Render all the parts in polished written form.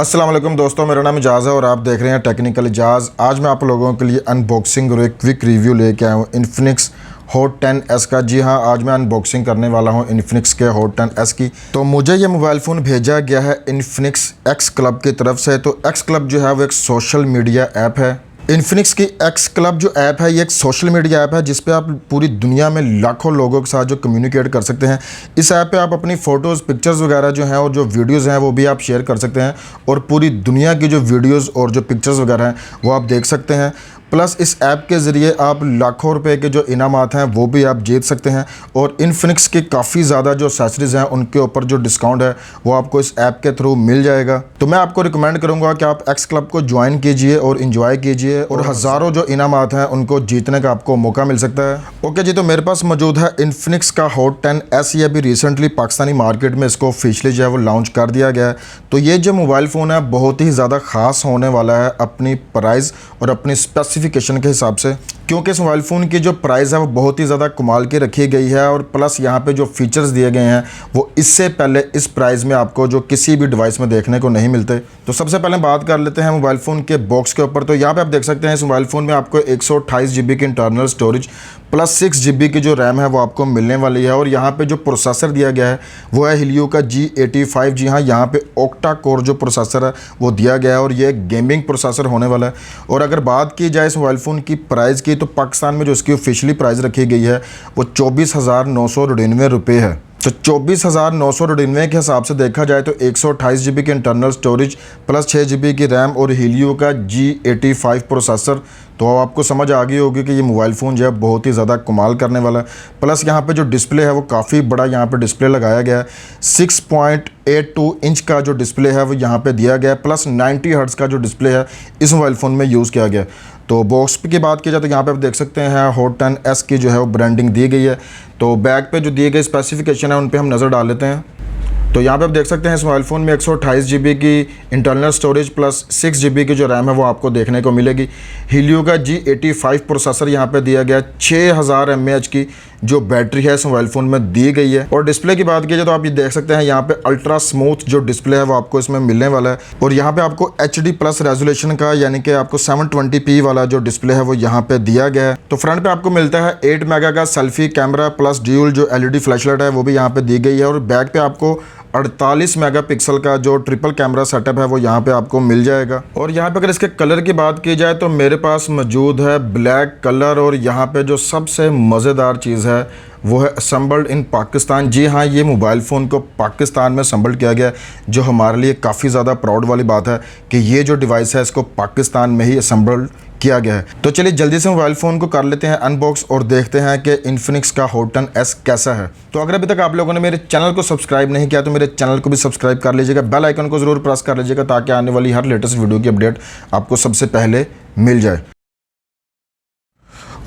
अस्सलाम वालेकुम दोस्तों, मेरा नाम इजाज़ है और आप देख रहे हैं टेक्निकल इजाज़। आज मैं आप लोगों के लिए अनबॉक्सिंग और एक क्विक रिव्यू लेके आया हूँ इन्फिनिक्स हॉट 10s का। जी हाँ, आज मैं अनबॉक्सिंग करने वाला हूँ इन्फिनिक्स के हॉट 10s की। तो मुझे ये मोबाइल फ़ोन भेजा गया है इन्फिनिक्स एक्स क्लब की तरफ से। तो एक्स क्लब जो है वो एक सोशल मीडिया ऐप है। इन्फिनिक्स की एक्स क्लब जो ऐप है ये एक सोशल मीडिया ऐप है जिस पे आप पूरी दुनिया में लाखों लोगों के साथ जो कम्युनिकेट कर सकते हैं। इस ऐप पे आप अपनी फ़ोटोज़, पिक्चर्स वगैरह जो हैं और जो वीडियोज़ हैं वो भी आप शेयर कर सकते हैं और पूरी दुनिया की जो वीडियोज़ और जो पिक्चर्स वगैरह हैं वो आप देख सकते हैं। प्लस इस ऐप के ज़रिए आप लाखों रुपए के जो इनामात हैं वो भी आप जीत सकते हैं और इन्फिनिक्स के काफ़ी ज़्यादा जो एक्सेसरीज़ हैं उनके ऊपर जो डिस्काउंट है वो आपको इस ऐप के थ्रू मिल जाएगा। तो मैं आपको रिकमेंड करूंगा कि आप एक्स क्लब को ज्वाइन कीजिए और इन्जॉय कीजिए और हज़ारों जो इनामात हैं उनको जीतने का आपको मौका मिल सकता है। ओके जी, तो मेरे पास मौजूद है इन्फिनिक्स का हॉट 10s। ये अभी रिसेंटली पाकिस्तानी मार्केट में इसको ऑफिशियली जो है वो लॉन्च कर दिया गया है। तो ये जो मोबाइल फ़ोन है बहुत ही ज़्यादा ख़ास होने वाला है अपनी प्राइस और अपनी स्पेसिफिकेशन के हिसाब से, क्योंकि इस मोबाइल फ़ोन की जो प्राइस है वो बहुत ही ज़्यादा कमाल की रखी गई है और प्लस यहाँ पे जो फीचर्स दिए गए हैं वो इससे पहले इस प्राइस में आपको जो किसी भी डिवाइस में देखने को नहीं मिलते। तो सबसे पहले बात कर लेते हैं मोबाइल फ़ोन के बॉक्स के ऊपर। तो यहाँ पे आप देख सकते हैं इस मोबाइल फ़ोन में आपको 128 GB की इंटरनल स्टोरेज प्लस 6 GB की जो रैम है वो आपको मिलने वाली है। और यहाँ पे जो प्रोसेसर दिया गया है वो है Helio का G85। जी हाँ, यहाँ पे ऑक्टा कोर जो प्रोसेसर है वो दिया गया है और ये गेमिंग प्रोसेसर होने वाला है। और अगर बात की जाए इस मोबाइल फ़ोन की प्राइस की तो पाकिस्तान में जो इसकी ऑफिशियली प्राइस रखी गई है वो 24,999 रुपये है। तो 24,999 के हिसाब से देखा जाए तो 128 GB की इंटरनल स्टोरेज प्लस 6 GB की रैम और Helio का G85 प्रोसेसर, तो आपको समझ आ गई होगी कि ये मोबाइल फ़ोन जो है बहुत ही ज़्यादा कमाल करने वाला है। प्लस यहाँ पे जो डिस्प्ले है वो काफ़ी बड़ा यहाँ पे डिस्प्ले लगाया गया है। 6.82 इंच का जो डिस्प्ले है वो यहाँ पे दिया गया है। प्लस 90 हर्ट्ज़ का जो डिस्प्ले है इस मोबाइल फ़ोन में यूज़ किया गया है। तो बॉक्स की बात की जाए तो यहाँ पे आप देख सकते हैं हॉट 10s की जो है वो ब्रांडिंग दी गई है। तो बैक पे जो दिए गए स्पेसिफिकेशन है उन पे हम नज़र डाल लेते हैं। तो यहाँ पे आप देख सकते हैं इस मोबाइल फ़ोन में 128 GB की इंटरनल स्टोरेज प्लस 6 GB की जो रैम है वो आपको देखने को मिलेगी। Helio का G85 प्रोसेसर यहाँ पे दिया गया, 6000 mAh की जो बैटरी है इस मोबाइल फ़ोन में दी गई है। और डिस्प्ले की बात की जाए तो आप ये देख सकते हैं यहाँ पे अल्ट्रा स्मूथ जो डिस्प्ले है वो आपको इसमें मिलने वाला है। और यहाँ पे आपको HD प्लस रेजोल्यूशन का यानी कि आपको 720p वाला जो डिस्प्ले है वो यहाँ पे दिया गया है। तो फ्रंट पे आपको मिलता है 8 मेगा का सेल्फी कैमरा प्लस ड्यूल जो LED फ्लैशलाइट है वो भी यहाँ पे दी गई है। और बैक पे आपको 48 मेगापिक्सल का जो ट्रिपल कैमरा सेटअप है वो यहाँ पे आपको मिल जाएगा। और यहाँ पे अगर इसके कलर की बात की जाए तो मेरे पास मौजूद है ब्लैक कलर। और यहाँ पे जो सबसे मज़ेदार चीज़ है वो है असम्बल्ड इन पाकिस्तान। जी हाँ, ये मोबाइल फ़ोन को पाकिस्तान में असम्बल्ड किया गया, जो हमारे लिए काफ़ी ज़्यादा प्राउड वाली बात है कि ये जो डिवाइस है इसको पाकिस्तान में ही असम्बल्ड किया गया है। तो चलिए जल्दी से मोबाइल फ़ोन को कर लेते हैं अनबॉक्स और देखते हैं कि इन्फिनिक्स का हॉट 10s कैसा है। तो अगर अभी तक आप लोगों ने मेरे चैनल को सब्सक्राइब नहीं किया तो मेरे चैनल को भी सब्सक्राइब कर लीजिएगा, बेल आइकन को ज़रूर प्रेस कर लीजिएगा ताकि आने वाली हर लेटेस्ट वीडियो की अपडेट आपको सबसे पहले मिल जाए।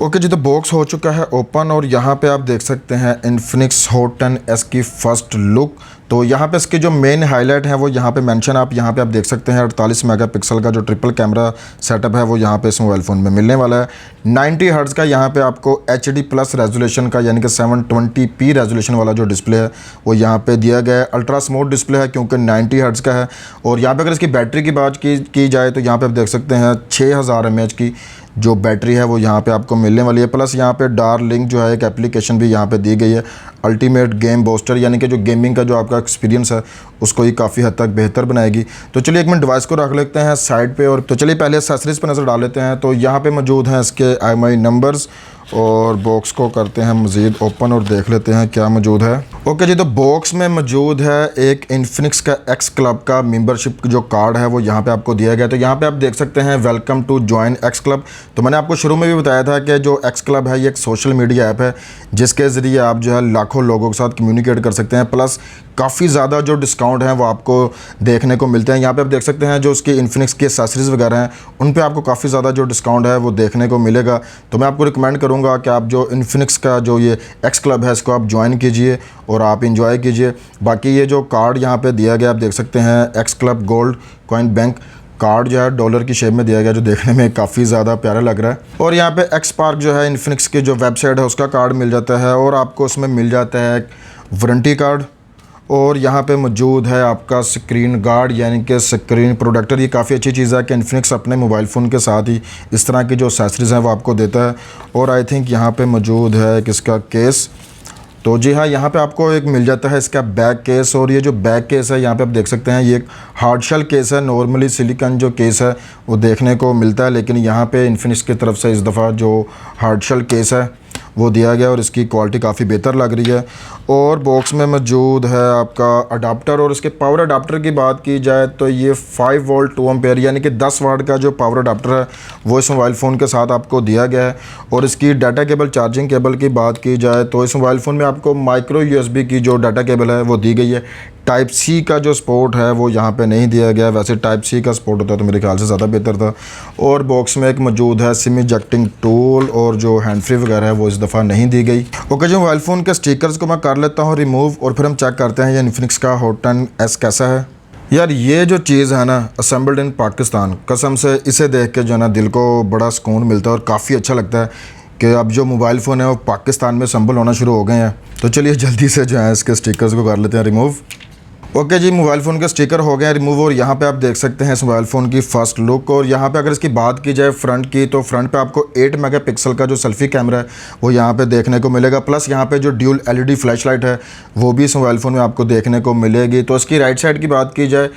ओके जी, तो बॉक्स हो चुका है ओपन और यहाँ पे आप देख सकते हैं इन्फिनिक्स हॉट 10s की फ़र्स्ट लुक। तो यहाँ पे इसके जो मेन हाईलाइट है वो यहाँ पे मेंशन आप देख सकते हैं 48 मेगापिक्सल का जो ट्रिपल कैमरा सेटअप है वो यहाँ पे इस मोबाइल फ़ोन में मिलने वाला है। 90 हर्ट्ज़ का यहाँ पे आपको HD प्लस रेजोल्यूशन का यानी कि 720p रेजोल्यूशन वाला जो डिस्प्ले है वो यहाँ पे दिया गया है। अल्ट्रा स्मूथ डिस्प्ले है क्योंकि 90 हर्ट्ज़ का है। और यहाँ पे अगर इसकी बैटरी की बात की जाए तो यहाँ पे आप देख सकते हैं 6000 mAh की जो बैटरी है वो यहाँ पे आपको मिलने वाली है। प्लस यहाँ पे डार्लिंक जो है एक एप्लीकेशन भी यहाँ पे दी गई है, अल्टीमेट गेम बूस्टर, यानी कि जो गेमिंग का जो आपका एक्सपीरियंस है उसको ही काफ़ी हद तक बेहतर बनाएगी। तो चलिए एक मिनट डिवाइस को रख लेते हैं साइड पे और तो चलिए पहले एक्सेसरीज़ पर नज़र डाल लेते हैं। तो यहाँ पे मौजूद हैं इसके IMEI नंबर्स और बॉक्स को करते हैं मज़ीद ओपन और देख लेते हैं क्या मौजूद है। ओके जी, तो बॉक्स में मौजूद है एक इन्फिनिक्स का एक्स क्लब का मेंबरशिप जो कार्ड है वो यहाँ पे आपको दिया गया। तो यहाँ पे आप देख सकते हैं welcome to join X club. तो मैंने आपको शुरू में भी बताया था कि जो एक्स क्लब है ये एक सोशल मीडिया ऐप है जिसके ज़रिए आप जो है लाखों लोगों के साथ कम्युनिकेट कर सकते हैं। प्लस काफ़ी ज़्यादा जो डिस्काउंट हैं वो आपको देखने को मिलते हैं। यहाँ पे आप देख सकते हैं जो उसकी इन्फिनिक्स की एक्सेसरीज़ वगैरह हैं उन पे आपको काफ़ी ज़्यादा जो डिस्काउंट है वो देखने को मिलेगा। तो मैं आपको रिकमेंड करूँगा कि आप जो इन्फिनिक्स का जो ये एक्स क्लब है इसको आप ज्वाइन कीजिए और आप इंजॉय कीजिए। बाकी ये जो कार्ड यहाँ पे दिया गया आप देख सकते हैं x club gold coin bank card जो है डॉलर की शेप में दिया गया, जो देखने में काफ़ी ज़्यादा प्यारा लग रहा है। और यहाँ पे एक्स पार्क जो है इन्फिनिक्स की जो वेबसाइट है उसका कार्ड मिल जाता है और आपको उसमें मिल जाता है वारंटी कार्ड और यहाँ पे मौजूद है आपका स्क्रीन गार्ड यानी कि स्क्रीन प्रोटेक्टर। ये काफ़ी अच्छी चीज़ है कि इन्फिनिक्स अपने मोबाइल फ़ोन के साथ ही इस तरह की जो एक्सेसरीज़ हैं वो आपको देता है। और आई थिंक यहाँ पे मौजूद है किसका केस। तो जी हाँ, यहाँ पे आपको एक मिल जाता है इसका बैक केस। और ये जो बैक केस है यहाँ पे आप देख सकते हैं ये एक हार्ड शेल केस है। नॉर्मली सिलिकॉन जो केस है वो देखने को मिलता है, लेकिन यहाँ पे इन्फिनिक्स की तरफ से इस दफ़ा जो हार्ड शेल केस है वो दिया गया और इसकी क्वालिटी काफ़ी बेहतर लग रही है। और बॉक्स में मौजूद है आपका अडाप्टर। और इसके पावर अडाप्टर की बात की जाए तो ये 5 वोल्ट 2 एम्पेयर यानी कि 10 वाट का जो पावर अडाप्टर है वो इस मोबाइल फ़ोन के साथ आपको दिया गया है। और इसकी डाटा केबल चार्जिंग केबल की बात की जाए तो इस मोबाइल फ़ोन में आपको माइक्रो USB की जो डाटा केबल है वो दी गई है। टाइप सी का जो सपोर्ट है वो यहाँ पे नहीं दिया गया। वैसे टाइप सी का सपोर्ट होता तो मेरे ख्याल से ज़्यादा बेहतर था। और बॉक्स में एक मौजूद है सिम इजेक्टिंग टूल और जो हैंड फ्री वगैरह है वो इस दफ़ा नहीं दी गई। ओके जी, मोबाइल फ़ोन के स्टिकर्स को मैं कर लेता हूँ रिमूव और फिर हम चेक करते हैं ये इन्फिनिक्स का हॉट 10S कैसा है। यार ये जो चीज़ है ना, असेंबल्ड इन पाकिस्तान, कसम से इसे देख के जो है ना दिल को बड़ा सुकून मिलता है और काफ़ी अच्छा लगता है कि अब जो मोबाइल फ़ोन है वो पाकिस्तान में असेंबल होना शुरू हो गए हैं। तो चलिए जल्दी से जो है इसके स्टिकर्स को कर लेते हैं रिमूव। ओके जी, मोबाइल फ़ोन के स्टिकर हो गए हैं रिमूव। और यहाँ पे आप देख सकते हैं इस मोबाइल फ़ोन की फ़र्स्ट लुक। और यहाँ पे अगर इसकी बात की जाए फ्रंट की तो फ्रंट पे आपको 8 मेगापिक्सल का जो सेल्फी कैमरा है वो यहाँ पे देखने को मिलेगा। प्लस यहाँ पे जो ड्यूल LED फ्लैश लाइट है वो भी इस मोबाइल फ़ोन में आपको देखने को मिलेगी। तो इसकी राइट साइड की बात की जाए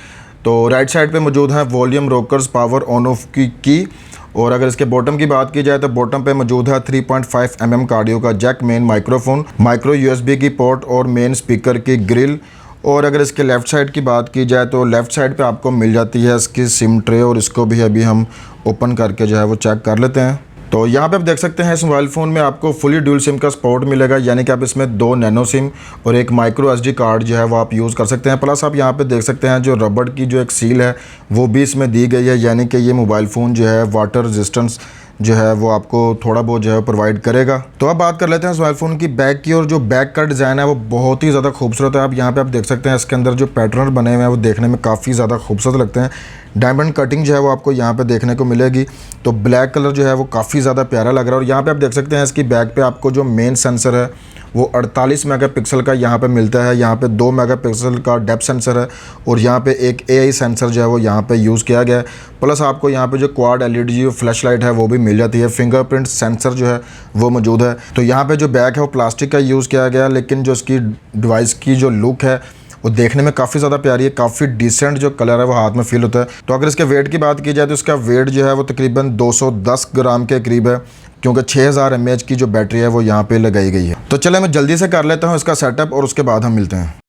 तो राइट साइड पर मौजूद है volume rockers, power on off की। और अगर इसके बॉटम की बात की जाए तो बॉटम पे मौजूद है 3.5 mm कार्डियो का jack, main microphone, micro USB की पोर्ट और मेन स्पीकर की ग्रिल। और अगर इसके लेफ़्ट साइड की बात की जाए तो लेफ़्ट साइड पे आपको मिल जाती है इसकी सिम ट्रे। और इसको भी अभी हम ओपन करके जो है वो चेक कर लेते हैं। तो यहाँ पे आप देख सकते हैं इस मोबाइल फ़ोन में आपको फुली ड्यूल सिम का सपोर्ट मिलेगा, यानी कि आप इसमें 2 नैनो सिम और एक माइक्रो SD कार्ड जो है वो आप यूज़ कर सकते हैं। प्लस आप यहाँ पे देख सकते हैं जो रबड़ की जो एक सील है वो भी इसमें दी गई है, यानी कि ये मोबाइल फ़ोन जो है वाटर रेजिस्टेंस जो है वो आपको थोड़ा बहुत जो है प्रोवाइड करेगा। तो अब बात कर लेते हैं इस मोबाइल फ़ोन की बैक की। और जो बैक का डिज़ाइन है वो बहुत ही ज़्यादा खूबसूरत है। आप यहाँ पे आप देख सकते हैं इसके अंदर जो पैटर्न बने हुए हैं वो देखने में काफ़ी ज़्यादा खूबसूरत लगते हैं। डायमंड कटिंग जो है वो आपको यहाँ पे देखने को मिलेगी। तो ब्लैक कलर जो है वो काफ़ी ज़्यादा प्यारा लग रहा है। और यहाँ पे आप देख सकते हैं इसकी बैक पे आपको जो मेन सेंसर है वो 48 मेगापिक्सल का यहाँ पे मिलता है। यहाँ पे 2 मेगापिक्सल का डेप्थ सेंसर है और यहाँ पे एक AI सेंसर जो है वो यहाँ पे यूज़ किया गया है। प्लस आपको यहाँ पे जो क्वाड LED जो फ्लैश लाइट है वो भी मिल जाती है। फिंगरप्रिंट सेंसर जो है वो मौजूद है। तो यहाँ पे जो बैक है वो प्लास्टिक का यूज़ किया गया है, लेकिन जो इसकी डिवाइस की जो लुक है वो देखने में काफ़ी ज़्यादा प्यारी है। काफ़ी डिसेंट जो कलर है वो हाथ में फील होता है। तो अगर इसके वेट की बात की जाए तो इसका वेट जो है वो तकरीबन 210 ग्राम के करीब है, क्योंकि 6000 mAh की जो बैटरी है वो यहाँ पे लगाई गई है। तो चले मैं जल्दी से कर लेता हूँ इसका सेटअप और उसके बाद हम मिलते हैं।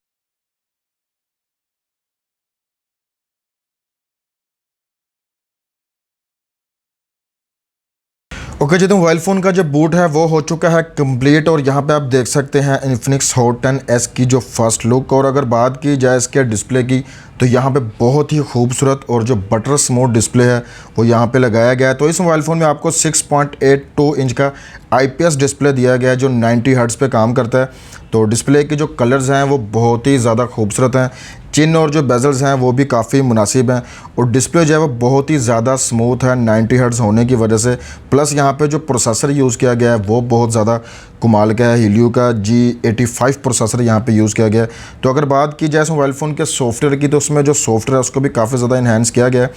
ओके जी, तो मोबाइल फ़ोन का जो बूट है वो हो चुका है कंप्लीट। और यहाँ पे आप देख सकते हैं इन्फिनिक्स हॉट 10S की जो फर्स्ट लुक। और अगर बात की जाए इसके डिस्प्ले की तो यहाँ पे बहुत ही खूबसूरत और जो बटर स्मूथ डिस्प्ले है वो यहाँ पे लगाया गया है। तो इस मोबाइल फ़ोन में आपको 6.82 इंच का IPS डिस्प्ले दिया गया है जो 90 हर्ट्ज़ पे काम करता है। तो डिस्प्ले के जो कलर्स हैं वो बहुत ही ज़्यादा खूबसूरत हैं। चिन और जो बेजल्स हैं वो भी काफ़ी मुनासिब हैं। और डिस्प्ले जो है वो बहुत ही ज़्यादा स्मूथ है 90 हर्ट्ज़ होने की वजह से। प्लस यहाँ पे जो प्रोसेसर यूज़ किया गया है वो बहुत ज़्यादा कमाल का है। हीलियो का G85 प्रोसेसर यहाँ पे यूज़ किया गया है। तो अगर बात की जाए इस मोबाइल फ़ोन के सॉफ्टवेयर की तो उसमें जो सॉफ्टवेयर है उसको भी काफ़ी ज़्यादा इन्हांस किया गया है।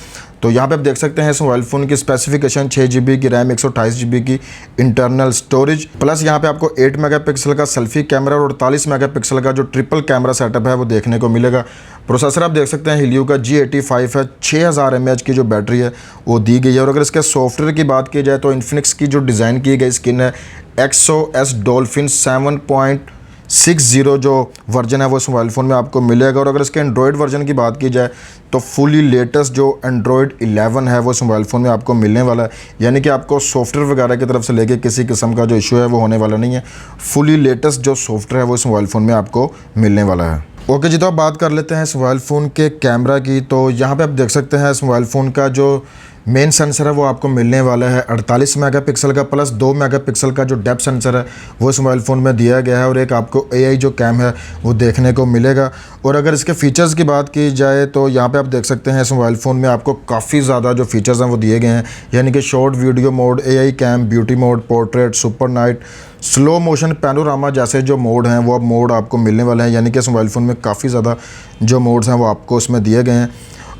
तो यहाँ पे आप देख सकते हैं इस मोबाइल फ़ोन की स्पेसिफिकेशन 6 GB की रैम, 128 GB की इंटरनल स्टोरेज। प्लस यहाँ पे आपको 8 मेगापिक्सल का सेल्फी कैमरा और 48 मेगापिक्सल का जो ट्रिपल कैमरा सेटअप है वो देखने को मिलेगा। प्रोसेसर आप देख सकते हैं हीलियो का G85 है। 6000 mAh की जो बैटरी है वो दी गई है। और अगर इसके सॉफ्टवेयर की बात की जाए तो इन्फिनिक्स की जो डिज़ाइन की गई स्किन है XOS डॉल्फिन 7.60 जो वर्जन है वो इस मोबाइल फ़ोन में आपको मिलेगा। और अगर इसके एंड्रॉयड वर्जन की बात की जाए तो फुली लेटेस्ट जो एंड्रॉयड 11 है वो इस मोबाइल फ़ोन में आपको मिलने वाला है, यानी कि आपको सॉफ्टवेयर वगैरह की तरफ से लेके किसी किस्म का जो इशू है वो होने वाला नहीं है। फुली लेटेस्ट जो सॉफ्टवेयर है वो इस मोबाइल फ़ोन में आपको मिलने वाला है। ओके जी, तो अब बात कर लेते हैं इस मोबाइल फ़ोन के कैमरा की। तो यहाँ पे आप देख सकते हैं इस मोबाइल फ़ोन का जो मेन सेंसर है वो आपको मिलने वाला है 48 मेगापिक्सल का, प्लस 2 मेगापिक्सल का जो डेप्थ सेंसर है वो इस मोबाइल फ़ोन में दिया गया है, और एक आपको AI जो कैम है वो देखने को मिलेगा। और अगर इसके फ़ीचर्स की बात की जाए तो यहाँ पे आप देख सकते हैं इस मोबाइल फ़ोन में आपको काफ़ी ज़्यादा जो फीचर्स हैं वो दिए गए हैं, यानी कि short video mode, AI cam, beauty mode, portrait, super night, slow motion, panorama जैसे जो मोड हैं वो अब मोड आपको मिलने वाले हैं, यानी कि इस मोबाइल फ़ोन में काफ़ी ज़्यादा जो मोड्स हैं वो आपको उसमें दिए गए हैं।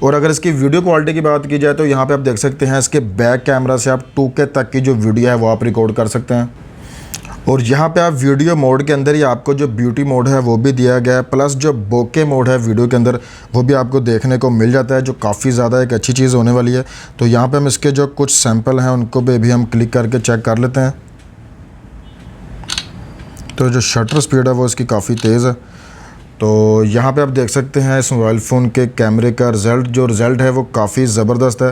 और अगर इसकी वीडियो क्वालिटी की बात की जाए तो यहाँ पे आप देख सकते हैं इसके बैक कैमरा से आप 2K तक की जो वीडियो है वो आप रिकॉर्ड कर सकते हैं। और यहाँ पे आप वीडियो मोड के अंदर ही आपको जो ब्यूटी मोड है वो भी दिया गया है, प्लस जो बोके मोड है वीडियो के अंदर वो भी आपको देखने को मिल जाता है, जो काफ़ी ज़्यादा एक अच्छी चीज़ होने वाली है। तो यहाँ पे हम इसके जो कुछ सैंपल हैं उनको भी हम क्लिक करके चेक कर लेते हैं। तो जो शटर स्पीड है वो इसकी काफ़ी तेज़ है। तो यहाँ पे आप देख सकते हैं इस मोबाइल फ़ोन के कैमरे का रिज़ल्ट है वो काफ़ी ज़बरदस्त है,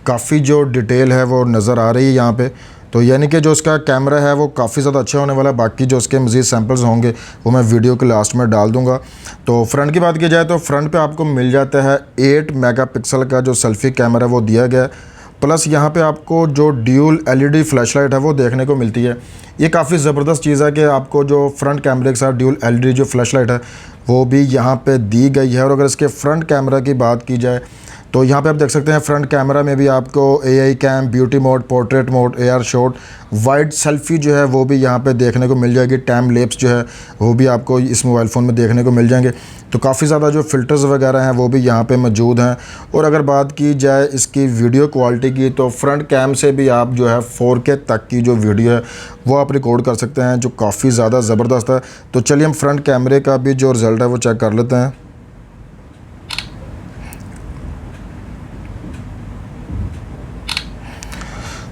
काफ़ी जो डिटेल है वो नज़र आ रही है यहाँ पे। तो यानी कि जो इसका कैमरा है वो काफ़ी ज़्यादा अच्छा होने वाला है। बाकी जो उसके मज़ीद सैम्पल्स होंगे वो मैं वीडियो के लास्ट में डाल दूँगा। तो फ्रंट की बात की जाए तो फ्रंट पे आपको मिल जाता है 8 मेगापिक्सल का जो सेल्फ़ी कैमरा वो दिया गया है, प्लस यहाँ पे आपको जो ड्यूल LED फ्लैशलाइट है वो देखने को मिलती है। ये काफ़ी ज़बरदस्त चीज़ है कि आपको जो फ्रंट कैमरे के साथ ड्यूल LED जो फ्लैशलाइट है वो भी यहाँ पे दी गई है। और अगर इसके फ्रंट कैमरा की बात की जाए तो यहाँ पे आप देख सकते हैं फ्रंट कैमरा में भी आपको AI cam, beauty mode, portrait mode, AR shot, wide selfie जो है वो भी यहाँ पे देखने को मिल जाएगी। टाइम लैप्स जो है वो भी आपको इस मोबाइल फ़ोन में देखने को मिल जाएंगे। तो काफ़ी ज़्यादा जो फ़िल्टर्स वगैरह हैं वो भी यहाँ पे मौजूद हैं। और अगर बात की जाए इसकी वीडियो क्वालिटी की तो फ्रंट कैम से भी आप जो है 4K तक की जो वीडियो है वो आप रिकॉर्ड कर सकते हैं, जो काफ़ी ज़्यादा ज़बरदस्त है। तो चलिए हम फ्रंट कैमरे का भी जो रिज़ल्ट है वो चेक कर लेते हैं।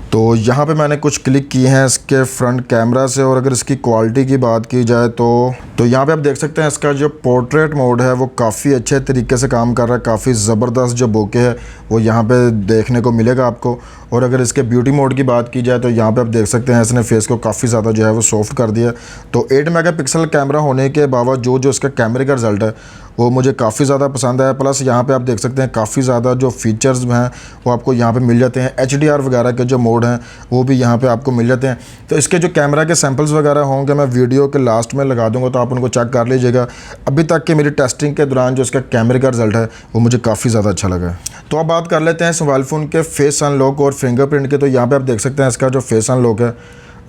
तो यहाँ पे मैंने कुछ क्लिक किए हैं इसके फ्रंट कैमरा से, और अगर इसकी क्वालिटी की बात की जाए तो यहाँ पे आप देख सकते हैं इसका जो पोर्ट्रेट मोड है वो काफ़ी अच्छे तरीके से काम कर रहा है। काफ़ी ज़बरदस्त जो बोके है वो यहाँ पे देखने को मिलेगा आपको। और अगर इसके ब्यूटी मोड की बात की जाए तो यहाँ पे आप देख सकते हैं इसने फेस को काफ़ी ज़्यादा जो है वो सॉफ्ट कर दिया। तो 8 मेगापिक्सल कैमरा होने के बावजूद जो इसका कैमरे का रिज़ल्ट है वो मुझे काफ़ी ज़्यादा पसंद आया। प्लस यहाँ पे आप देख सकते हैं काफ़ी ज़्यादा जो फीचर्स हैं वो आपको यहाँ पे मिल जाते हैं। HDR वगैरह के जो मोड हैं वो भी यहाँ पे आपको मिल जाते हैं। तो इसके जो कैमरा के सैंपल्स वगैरह होंगे मैं वीडियो के लास्ट में लगा दूँगा, तो आप उनको चेक कर लीजिएगा। अभी तक की मेरी टेस्टिंग के दौरान जो इसका कैमरे का रिज़ल्ट है वो मुझे काफ़ी ज़्यादा अच्छा लगा है। तो अब बात कर लेते हैं इस मोबाइल फ़ोन के फेस अनलॉक और फिंगरप्रिंट के। तो यहाँ पर आप देख सकते हैं इसका जो फेस अनलॉक है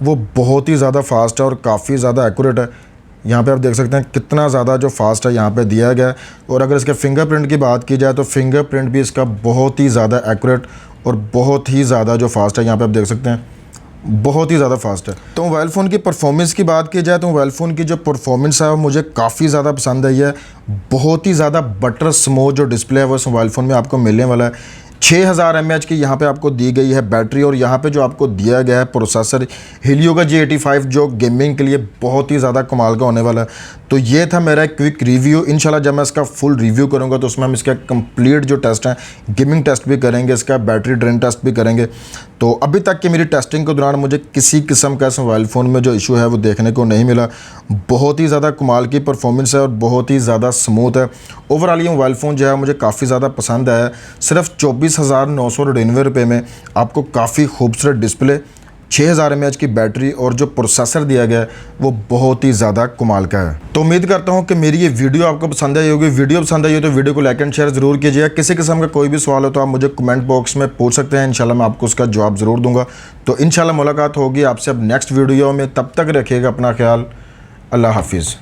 वो बहुत ही ज़्यादा फास्ट है और काफ़ी ज़्यादा एक्यूरेट है। यहाँ पे आप देख सकते हैं कितना ज़्यादा जो फास्ट है यहाँ पे दिया गया है। और अगर इसके फिंगरप्रिंट की बात की जाए तो फिंगरप्रिंट भी इसका बहुत ही ज़्यादा एक्यूरेट और बहुत ही ज़्यादा जो फास्ट है, यहाँ पे आप देख सकते हैं बहुत ही ज़्यादा फास्ट है। तो मोबाइल फ़ोन की परफॉर्मेंस की बात की जाए तो मोबाइल फ़ोन की जो परफॉर्मेंस है वो मुझे काफ़ी ज़्यादा पसंद आई है। बहुत ही ज़्यादा बटर स्मूथ जो डिस्प्ले है वो इस मोबाइल फ़ोन में आपको मिलने वाला है। 6000 mAh की यहाँ पे आपको दी गई है बैटरी, और यहाँ पे जो आपको दिया गया है प्रोसेसर हीलियो का G85 जो गेमिंग के लिए बहुत ही ज़्यादा कमाल का होने वाला है। तो ये था मेरा क्विक रिव्यू। इंशाल्लाह जब मैं इसका फुल रिव्यू करूँगा तो उसमें हम इसका कंप्लीट जो टेस्ट है गेमिंग टेस्ट भी करेंगे, इसका बैटरी ड्रेन टेस्ट भी करेंगे। तो अभी तक की मेरी टेस्टिंग के दौरान मुझे किसी किस्म का मोबाइल फ़ोन में जो इशू है वो देखने को नहीं मिला। बहुत ही ज़्यादा कमाल की परफॉर्मेंस है और बहुत ही ज़्यादा स्मूथ है। ओवरऑल ये मोबाइल फ़ोन जो है मुझे काफ़ी ज़्यादा पसंद आया। सिर्फ 24,999 रुपये में आपको काफ़ी खूबसूरत डिस्प्ले, 6000 mAh की बैटरी और जो प्रोसेसर दिया गया है वो बहुत ही ज़्यादा कमाल का है। तो उम्मीद करता हूँ कि मेरी ये वीडियो आपको पसंद आई होगी। वीडियो पसंद आई हो तो वीडियो को लाइक एंड शेयर ज़रूर कीजिएगा। किसी किस्म का कोई भी सवाल हो तो आप मुझे कमेंट बॉक्स में पूछ सकते हैं, इंशाल्लाह मैं आपको उसका जवाब ज़रूर दूंगा। तो इंशाल्लाह मुलाकात होगी आपसे अब नेक्स्ट वीडियो में। तब तक रखिएगा अपना ख्याल। अल्लाह हाफिज़।